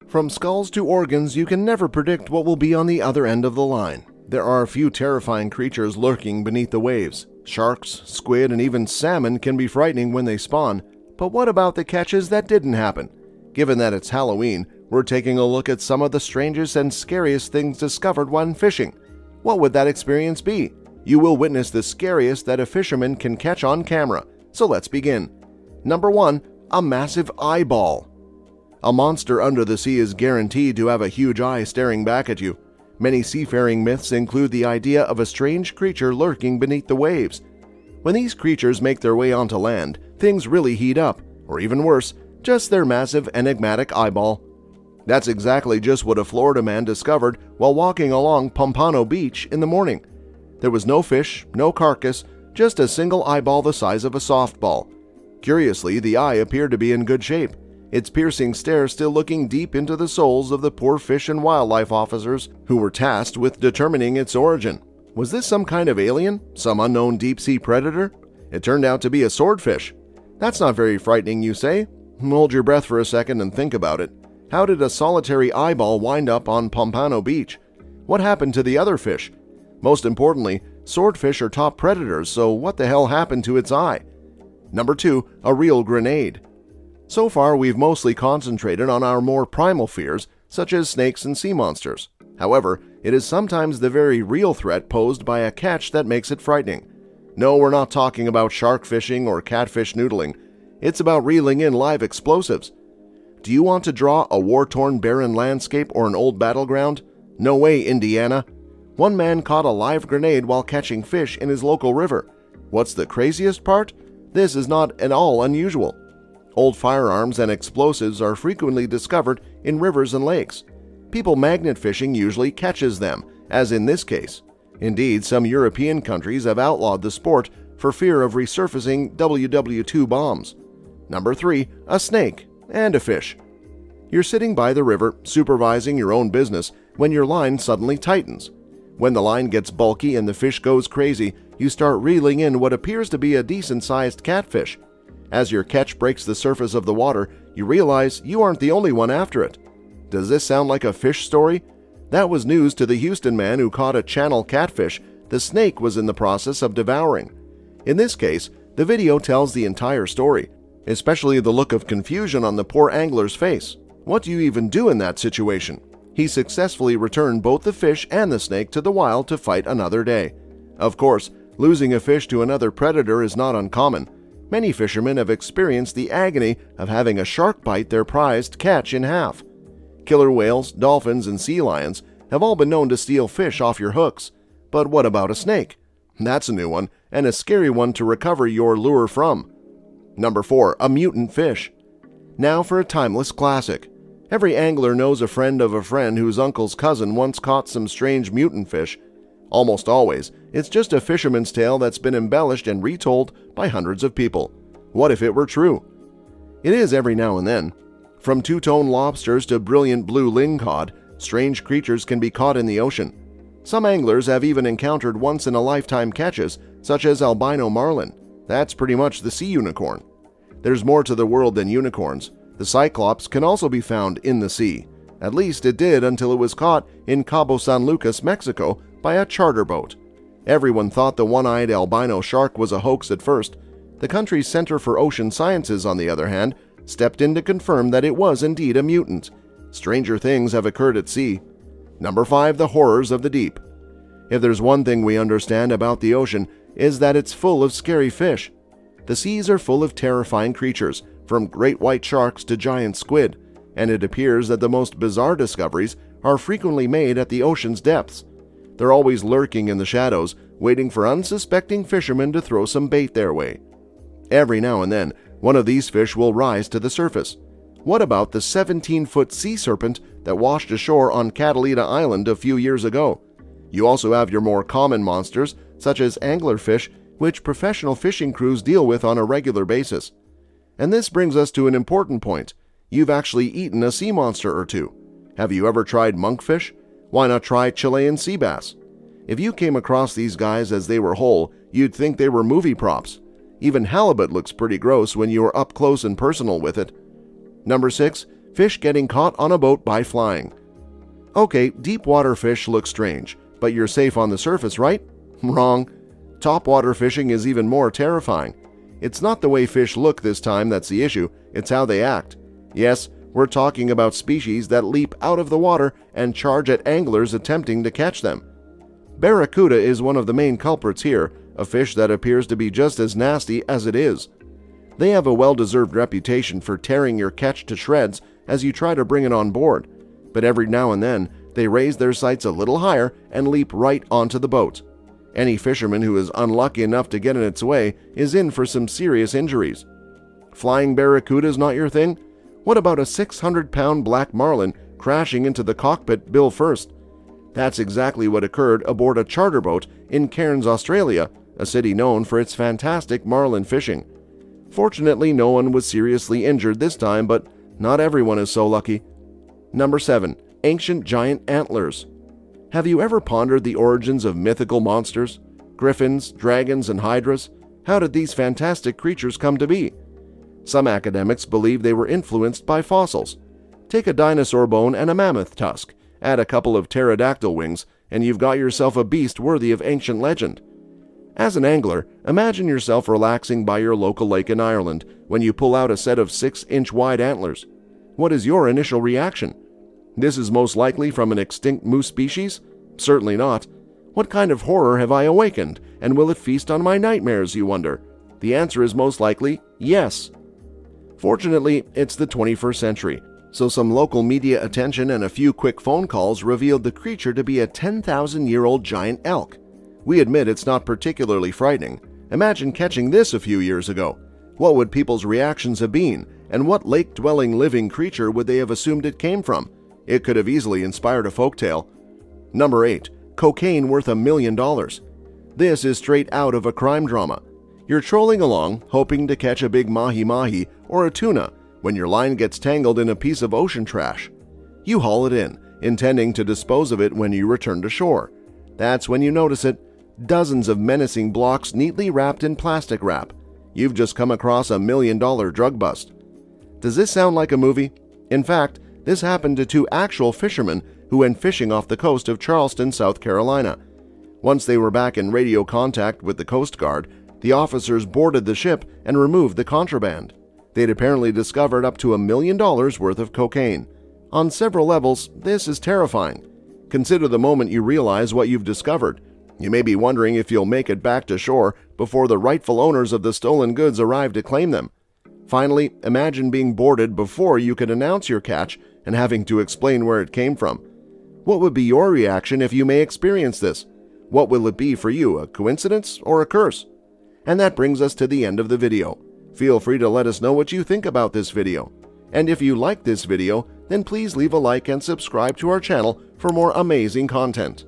From skulls to organs, you can never predict what will be on the other end of the line. There are a few terrifying creatures lurking beneath the waves. Sharks, squid, and even salmon can be frightening when they spawn. But what about the catches that didn't happen? Given that it's Halloween, we're taking a look at some of the strangest and scariest things discovered when fishing. What would that experience be? You will witness the scariest that a fisherman can catch on camera. So let's begin. Number 1. A massive eyeball. A monster under the sea is guaranteed to have a huge eye staring back at you. Many seafaring myths include the idea of a strange creature lurking beneath the waves. When these creatures make their way onto land, things really heat up, or even worse, just their massive enigmatic eyeball. That's exactly just what a Florida man discovered while walking along Pompano Beach in the morning. There was no fish, no carcass, just a single eyeball the size of a softball. Curiously, the eye appeared to be in good shape, its piercing stare still looking deep into the souls of the poor fish and wildlife officers who were tasked with determining its origin. Was this some kind of alien? Some unknown deep-sea predator? It turned out to be a swordfish. That's not very frightening, you say? Hold your breath for a second and think about it. How did a solitary eyeball wind up on Pompano Beach? What happened to the other fish? Most importantly, swordfish are top predators, so what the hell happened to its eye? Number 2. A real grenade. So far, we've mostly concentrated on our more primal fears, such as snakes and sea monsters. However, it is sometimes the very real threat posed by a catch that makes it frightening. No, we're not talking about shark fishing or catfish noodling. It's about reeling in live explosives. Do you want to draw a war-torn barren landscape or an old battleground? No way, Indiana. One man caught a live grenade while catching fish in his local river. What's the craziest part? This is not at all unusual. Old firearms and explosives are frequently discovered in rivers and lakes. People magnet fishing usually catches them, as in this case. Indeed, some European countries have outlawed the sport for fear of resurfacing WW2 bombs. Number 3. A snake and a fish. You're sitting by the river, supervising your own business, when your line suddenly tightens. When the line gets bulky and the fish goes crazy, you start reeling in what appears to be a decent-sized catfish. As your catch breaks the surface of the water, you realize you aren't the only one after it. Does this sound like a fish story? That was news to the Houston man who caught a channel catfish the snake was in the process of devouring. In this case, the video tells the entire story, especially the look of confusion on the poor angler's face. What do you even do in that situation? He successfully returned both the fish and the snake to the wild to fight another day. Of course, losing a fish to another predator is not uncommon. Many fishermen have experienced the agony of having a shark bite their prized catch in half. Killer whales, dolphins, and sea lions have all been known to steal fish off your hooks. But what about a snake? That's a new one, and a scary one to recover your lure from. Number 4. A mutant fish. Now for a timeless classic. Every angler knows a friend of a friend whose uncle's cousin once caught some strange mutant fish. Almost always, it's just a fisherman's tale that's been embellished and retold by hundreds of people. What if it were true? It is every now and then. From two-tone lobsters to brilliant blue lingcod, strange creatures can be caught in the ocean. Some anglers have even encountered once-in-a-lifetime catches, such as albino marlin. That's pretty much the sea unicorn. There's more to the world than unicorns. The cyclops can also be found in the sea. At least it did until it was caught in Cabo San Lucas, Mexico, by a charter boat. Everyone thought the one-eyed albino shark was a hoax at first. The country's Center for Ocean Sciences, on the other hand, stepped in to confirm that it was indeed a mutant. Stranger things have occurred at sea. Number 5. The horrors of the deep. If there's one thing we understand about the ocean, is that it's full of scary fish. The seas are full of terrifying creatures, from great white sharks to giant squid, and it appears that the most bizarre discoveries are frequently made at the ocean's depths. They're always lurking in the shadows, waiting for unsuspecting fishermen to throw some bait their way. Every now and then, one of these fish will rise to the surface. What about the 17-foot sea serpent that washed ashore on Catalina Island a few years ago? You also have your more common monsters, such as anglerfish, which professional fishing crews deal with on a regular basis. And this brings us to an important point. You've actually eaten a sea monster or two. Have you ever tried monkfish? Why not try Chilean sea bass? If you came across these guys as they were whole, you'd think they were movie props. Even halibut looks pretty gross when you are up close and personal with it. Number 6. Fish getting caught on a boat by flying. Okay, deep water fish look strange, but you're safe on the surface, right? Wrong. Topwater fishing is even more terrifying. It's not the way fish look this time that's the issue, it's how they act. Yes, we're talking about species that leap out of the water and charge at anglers attempting to catch them. Barracuda is one of the main culprits here, a fish that appears to be just as nasty as it is. They have a well-deserved reputation for tearing your catch to shreds as you try to bring it on board, but every now and then they raise their sights a little higher and leap right onto the boat. Any fisherman who is unlucky enough to get in its way is in for some serious injuries. Flying barracuda is not your thing? What about a 600-pound black marlin crashing into the cockpit bill first? That's exactly what occurred aboard a charter boat in Cairns, Australia, a city known for its fantastic marlin fishing. Fortunately, no one was seriously injured this time, but not everyone is so lucky. Number 7. Ancient giant antlers. Have you ever pondered the origins of mythical monsters? Griffins, dragons, and hydras? How did these fantastic creatures come to be? Some academics believe they were influenced by fossils. Take a dinosaur bone and a mammoth tusk, add a couple of pterodactyl wings, and you've got yourself a beast worthy of ancient legend. As an angler, imagine yourself relaxing by your local lake in Ireland when you pull out a set of 6-inch wide antlers. What is your initial reaction? This is most likely from an extinct moose species? Certainly not. What kind of horror have I awakened, and will it feast on my nightmares, you wonder? The answer is most likely yes. Fortunately, it's the 21st century, so some local media attention and a few quick phone calls revealed the creature to be a 10,000-year-old giant elk. We admit it's not particularly frightening. Imagine catching this a few years ago. What would people's reactions have been, and what lake-dwelling living creature would they have assumed it came from? It could have easily inspired a folktale. Number 8. Cocaine worth $1 million. This is straight out of a crime drama. You're trolling along, hoping to catch a big mahi-mahi or a tuna, when your line gets tangled in a piece of ocean trash. You haul it in, intending to dispose of it when you return to shore. That's when you notice it. Dozens of menacing blocks neatly wrapped in plastic wrap. You've just come across $1 million drug bust. Does this sound like a movie? In fact, this happened to 2 actual fishermen who went fishing off the coast of Charleston, South Carolina. Once they were back in radio contact with the Coast Guard, the officers boarded the ship and removed the contraband. They'd apparently discovered up to $1 million worth of cocaine. On several levels, this is terrifying. Consider the moment you realize what you've discovered. You may be wondering if you'll make it back to shore before the rightful owners of the stolen goods arrive to claim them. Finally, imagine being boarded before you could announce your catch and having to explain where it came from. What would be your reaction if you may experience this? What will it be for you, a coincidence or a curse? And that brings us to the end of the video. Feel free to let us know what you think about this video. And if you like this video, then please leave a like and subscribe to our channel for more amazing content.